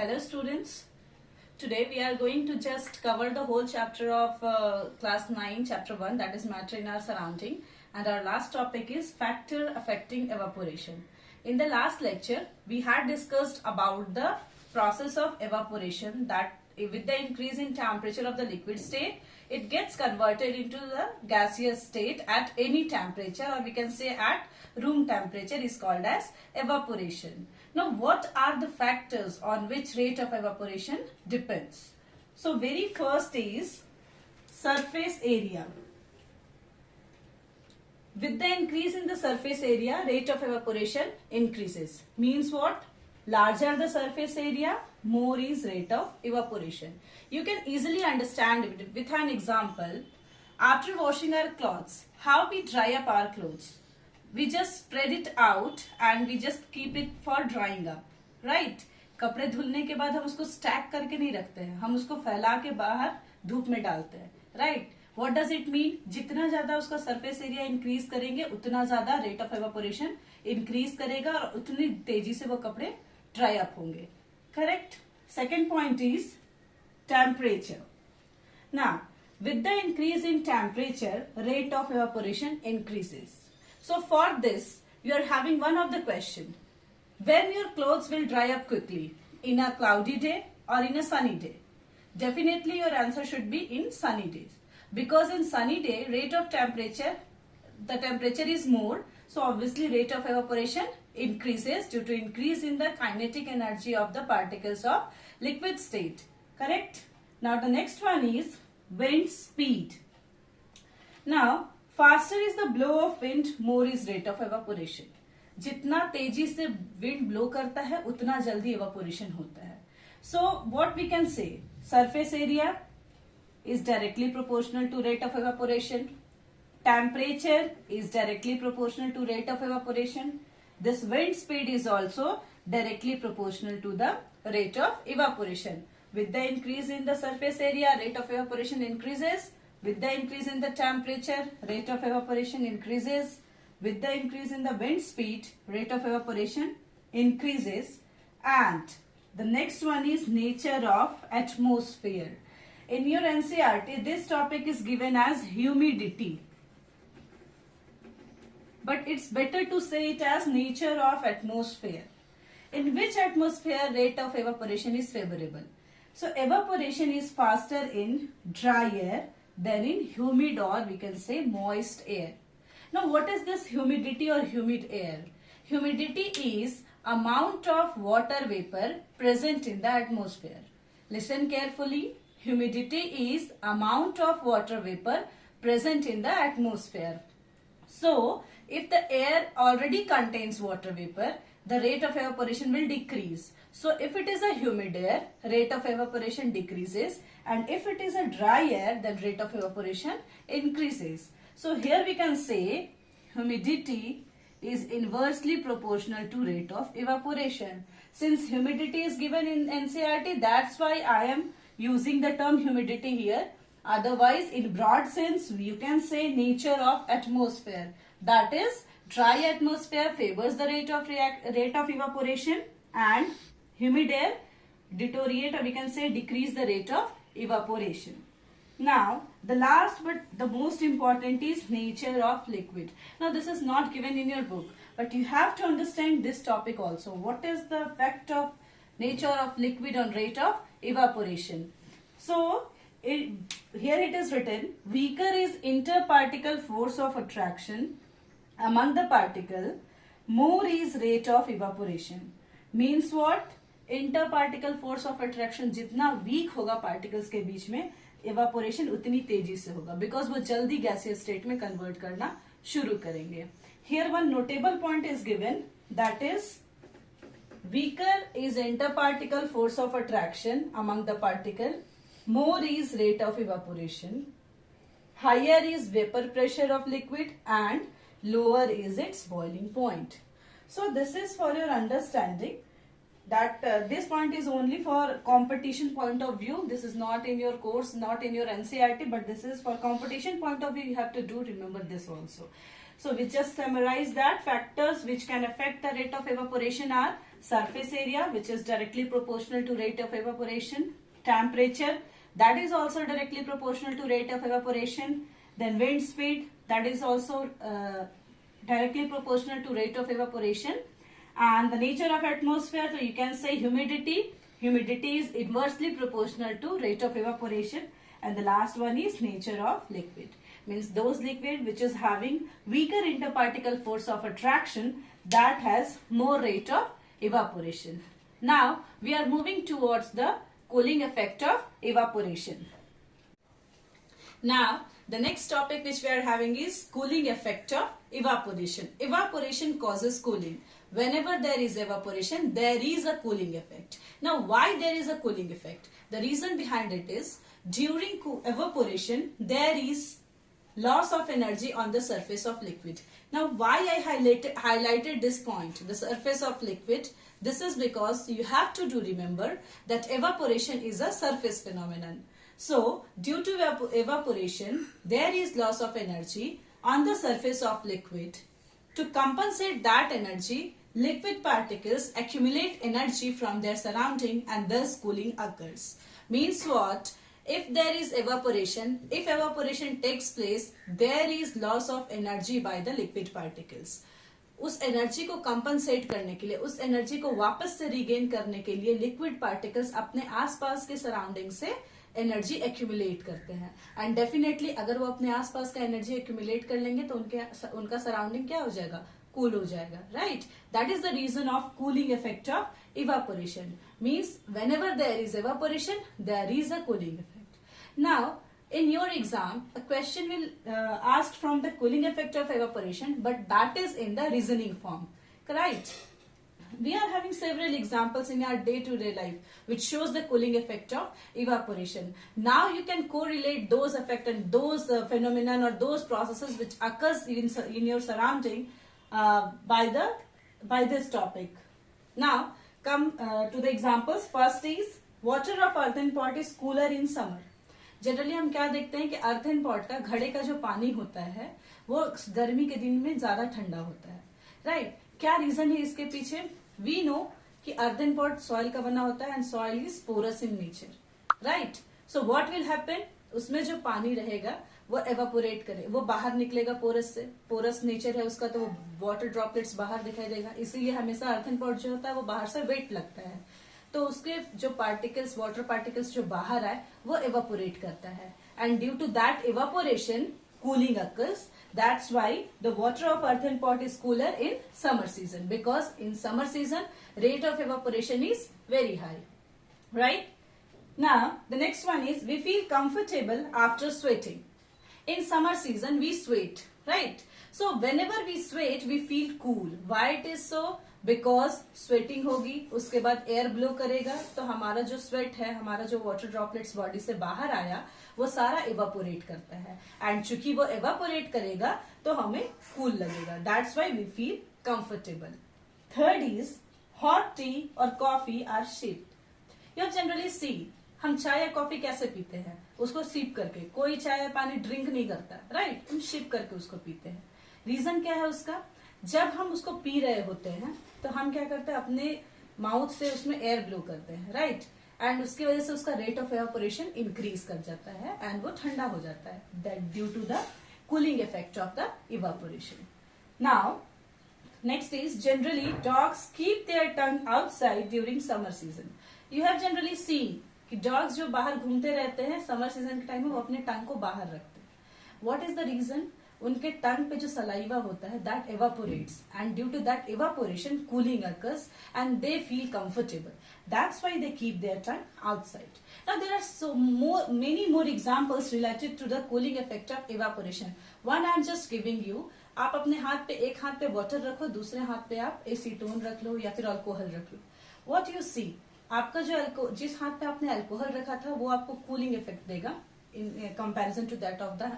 Hello students. Today we are going to just cover the whole chapter of class 9 chapter 1, that is matter in our surrounding, and our last topic is factor affecting evaporation. In the last lecture we had discussed about the process of evaporation, that with the increase in temperature of the liquid state it gets converted into the gaseous state at any temperature, or we can say at room temperature, is called as evaporation. Now what are the factors on which rate of evaporation depends? So very first is surface area. With the increase in the surface area, rate of evaporation increases. Means what? Larger the surface area, more is rate of evaporation. You can easily understand it with an example. After washing our clothes, how we dry up our clothes? We just spread it out and we just keep it for drying up, right? कपड़े धुलने के बाद हम उसको stack करके नहीं रखते हैं, हम उसको फैला के बाहर धूप में डालते हैं, right? What does it mean? जितना ज्यादा उसका सरफेस एरिया इंक्रीज करेंगे उतना ज्यादा रेट ऑफ एवापोरेशन इंक्रीज करेगा और उतनी तेजी से वो कपड़े ड्राई अप होंगे, correct? Second point is temperature. Now, with the increase in temperature, rate of evaporation increases. So for this, you are having one of the question. When your clothes will dry up quickly? In a cloudy day or in a sunny day? Definitely your answer should be in sunny days. Because in sunny day, rate of temperature, the temperature is more. So obviously rate of evaporation increases due to increase in the kinetic energy of the particles of liquid state. Correct? Now the next one is wind speed. Now faster is the blow of wind, more is rate of evaporation. जितना तेजी से wind blow करता है उतना जल्दी evaporation होता है. So what we can say, surface area is directly proportional to rate of evaporation. Temperature is directly proportional to rate of evaporation. This wind speed is also directly proportional to the rate of evaporation. With the increase in the surface area, rate of evaporation increases. With the increase in the temperature, rate of evaporation increases. With the increase in the wind speed, rate of evaporation increases. And the next one is nature of atmosphere. In your NCERT, this topic is given as humidity. But it's better to say it as nature of atmosphere. In which atmosphere rate of evaporation is favorable? So evaporation is faster in dry air than in humid, or we can say moist air. Now what is this humidity or humid air? Humidity is amount of water vapor present in the atmosphere. Listen carefully. Humidity is amount of water vapor present in the atmosphere. So if the air already contains water vapor, the rate of evaporation will decrease. So if it is a humid air, rate of evaporation decreases, and if it is a dry air, then rate of evaporation increases. So here we can say humidity is inversely proportional to rate of evaporation. Since humidity is given in NCERT, that's why I am using the term humidity here. Otherwise, in broad sense, you can say nature of atmosphere. That is, dry atmosphere favors the rate of evaporation, and humid air deteriorate, or we can say decrease the rate of evaporation. Now, the last but the most important is nature of liquid. Now, this is not given in your book, but you have to understand this topic also. What is the effect of nature of liquid on rate of evaporation? So, here it is written, weaker is interparticle force of attraction among the particle, more is rate of evaporation. Means what? Interparticle force of attraction जितना weak होगा particles के बीच में, evaporation उतनी तेजी से होगा, because वो जल्दी gaseous state में convert करना शुरू करेंगे. Here one notable point is given, that is weaker is interparticle force of attraction among the particle, more is rate of evaporation, higher is vapor pressure of liquid, and lower is its boiling point. So this is for your understanding that this point is only for competition point of view. This is not in your course, not in your NCERT, but this is for competition point of view. You have to remember this also. So we just summarize that factors which can affect the rate of evaporation are surface area, which is directly proportional to rate of evaporation, temperature, that is also directly proportional to rate of evaporation, then wind speed, that is also directly proportional to rate of evaporation, and the nature of atmosphere, so you can say humidity. Humidity is inversely proportional to rate of evaporation, and the last one is nature of liquid, means those liquid which is having weaker interparticle force of attraction, that has more rate of evaporation. Now we are moving towards the cooling effect of evaporation. Now the next topic which we are having is cooling effect of evaporation. Evaporation causes cooling. Whenever there is evaporation, there is a cooling effect. Now why there is a cooling effect? The reason behind it is during evaporation there is loss of energy on the surface of liquid. Now why I highlighted this point, the surface of liquid? This is because you have to remember that evaporation is a surface phenomenon. So due to evaporation there is loss of energy on the surface of liquid. To compensate that energy, liquid particles accumulate energy from their surrounding and thus cooling occurs. Means what? If there is evaporation, if evaporation takes place, there is loss of energy by the liquid particles. उस energy को compensate करने के लिए, उस energy को वापस से regain करने के लिए लिक्विड पार्टिकल्स अपने आसपास के सराउंडिंग से एनर्जी एक्यूमुलेट करते हैं. एंड डेफिनेटली अगर वो अपने आसपास का एनर्जी एक्यूमुलेट कर लेंगे तो उनका सराउंडिंग क्या हो जाएगा? कूल हो जाएगा, right? That is the reason of cooling effect of evaporation. Means whenever there is evaporation there is a cooling effect. Now in your exam, a question will ask from the cooling effect of evaporation, but that is in the reasoning form, right? We are having several examples in our day-to-day life which shows the cooling effect of evaporation. Now you can correlate those effects and those phenomenon or those processes which occurs in your surrounding by this topic. Now come to the examples. First is water of earthen pot is cooler in summer. Generally हम क्या देखते हैं कि earthen pot का, घड़े का जो पानी होता है वो गर्मी के दिन में ज्यादा ठंडा होता है, राइट? क्या रीजन है इसके पीछे? वी नो कि अर्थन पॉट सॉइल का बना होता है and soil is porous in nature, right? So what will happen, उसमें जो पानी रहेगा वो एवापोरेट करे, वो बाहर निकलेगा पोरस से. पोरस नेचर है उसका तो वो वाटर ड्रॉपलेट्स बाहर दिखाई देगा. इसीलिए हमेशा अर्थन पॉट जो होता है वो बाहर से वेट लगता है, तो उसके जो पार्टिकल्स, वाटर पार्टिकल्स जो बाहर आए वो एवापोरेट करता है. And due to that evaporation cooling occurs. That's why the water of earthen pot is cooler in summer season, because in summer season rate of evaporation is very high, right? Now the next one is we feel comfortable after sweating. In summer season we sweat, right? So whenever we sweat we feel cool. Why it is so? Because sweating होगी, उसके बाद air blow करेगा तो हमारा जो sweat है, हमारा जो वाटर ड्रॉपलेट्स बॉडी से बाहर आया वो सारा एवापोरेट करता है. एंड चूंकि वो एवापोरेट करेगा तो हमें कूल लगेगा. That's why we feel comfortable. Third is hot tea और coffee are sipped. You have generally seen हम चाय या कॉफी कैसे पीते हैं? उसको सिप करके. कोई चाय या पानी ड्रिंक नहीं करता, राइट? हम सिप करके उसको पीते हैं. रीजन क्या है उसका? जब हम उसको पी रहे होते हैं तो हम क्या करते हैं, अपने माउथ से उसमें एयर ब्लो करते हैं, राइट? एंड उसकी वजह से उसका रेट ऑफ एवापोरेशन इंक्रीज कर जाता है एंड वो ठंडा हो जाता है. That due to the cooling effect of the evaporation. Now next is generally dogs keep their tongue outside during summer season. You have generally seen कि डॉग्स जो बाहर घूमते रहते हैं समर सीजन के टाइम में वो अपने टंग को बाहर रखते हैं. What is the reason? उनके टंग पे जो सलाइवा होता है that evaporates and due to that evaporation cooling occurs and they feel comfortable. That's why they keep their tongue outside. Now there are so many more examples related to the cooling effect of evaporation. One I am just giving you. आप अपने हाथ पे, एक हाथ पे water रखो, दूसरे हाथ पे आप एसीटोन रख लो या फिर अल्कोहल रख लो. व्हाट यू सी, आपका जो जिस हाथ पे आपने अल्कोहल रखा था वो आपको कूलिंग इफेक्ट देगा in comparison to that of the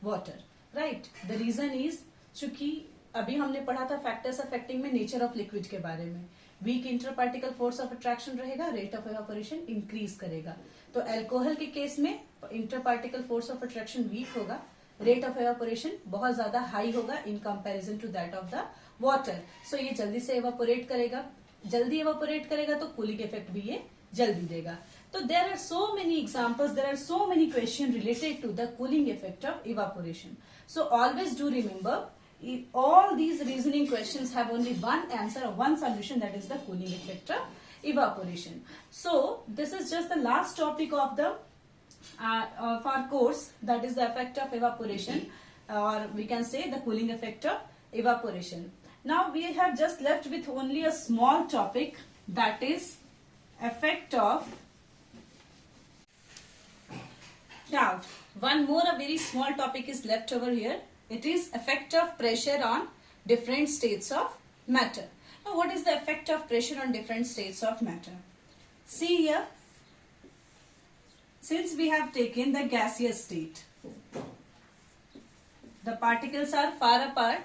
water, right? The reason is चूंकि अभी हमने पढ़ा था फैक्टर्स अफेक्टिंग में नेचर ऑफ लिक्विड के बारे में. Weak inter particle force of attraction रहेगा, रेट ऑफ एवापोरेशन इंक्रीज करेगा. तो अल्कोहल के केस में inter particle force of attraction weak होगा, रेट ऑफ एवापोरेशन बहुत ज्यादा हाई होगा in comparison to that of the water. So ये जल्दी से एवापोरेट करेगा. जल्दी evaporate करेगा तो cooling effect भी ये जल्दी देगा. So there are so many examples, there are so many questions related to the cooling effect of evaporation. So always do remember, all these reasoning questions have only one answer or one solution, that is the cooling effect of evaporation. So this is just the last topic of the of our course, that is the effect of evaporation, or we can say the cooling effect of evaporation. Now we have just left with only a small topic, that is effect of. Now one more a very small topic is left over here. It is effect of pressure on different states of matter. Now what is the effect of pressure on different states of matter? See here, since we have taken the gaseous state, the particles are far apart,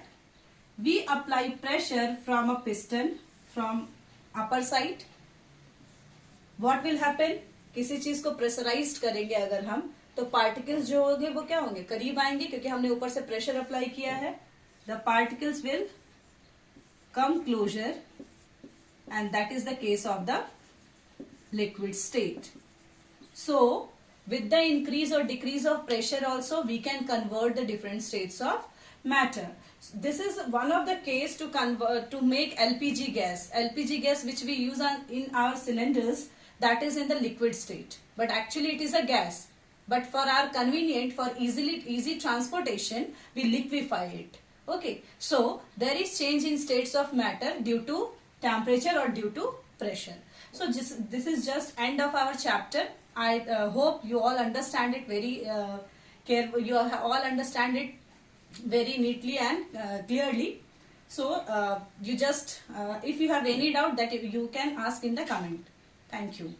we apply pressure from a piston from upper side. What will happen? किसी चीज को pressurised करेंगे अगर हम, तो particles जो होंगे वो क्या होंगे, करीब आएंगे, क्योंकि हमने ऊपर से प्रेशर अप्लाई किया है. The particles will come closer, and that is the case of the liquid state. So with the increase or decrease of pressure also we can convert the different states of matter. This is one of the case to convert, to make LPG gas. LPG gas which we use in our cylinders, that is in the liquid state, but actually it is a gas. But for our convenient, for easy transportation, we liquefy it. Okay, so there is change in states of matter due to temperature or due to pressure. So this is just end of our chapter. I hope you all understand it very careful. You all understand it very neatly and clearly. So you just if you have any doubt, that you can ask in the comment. Thank you.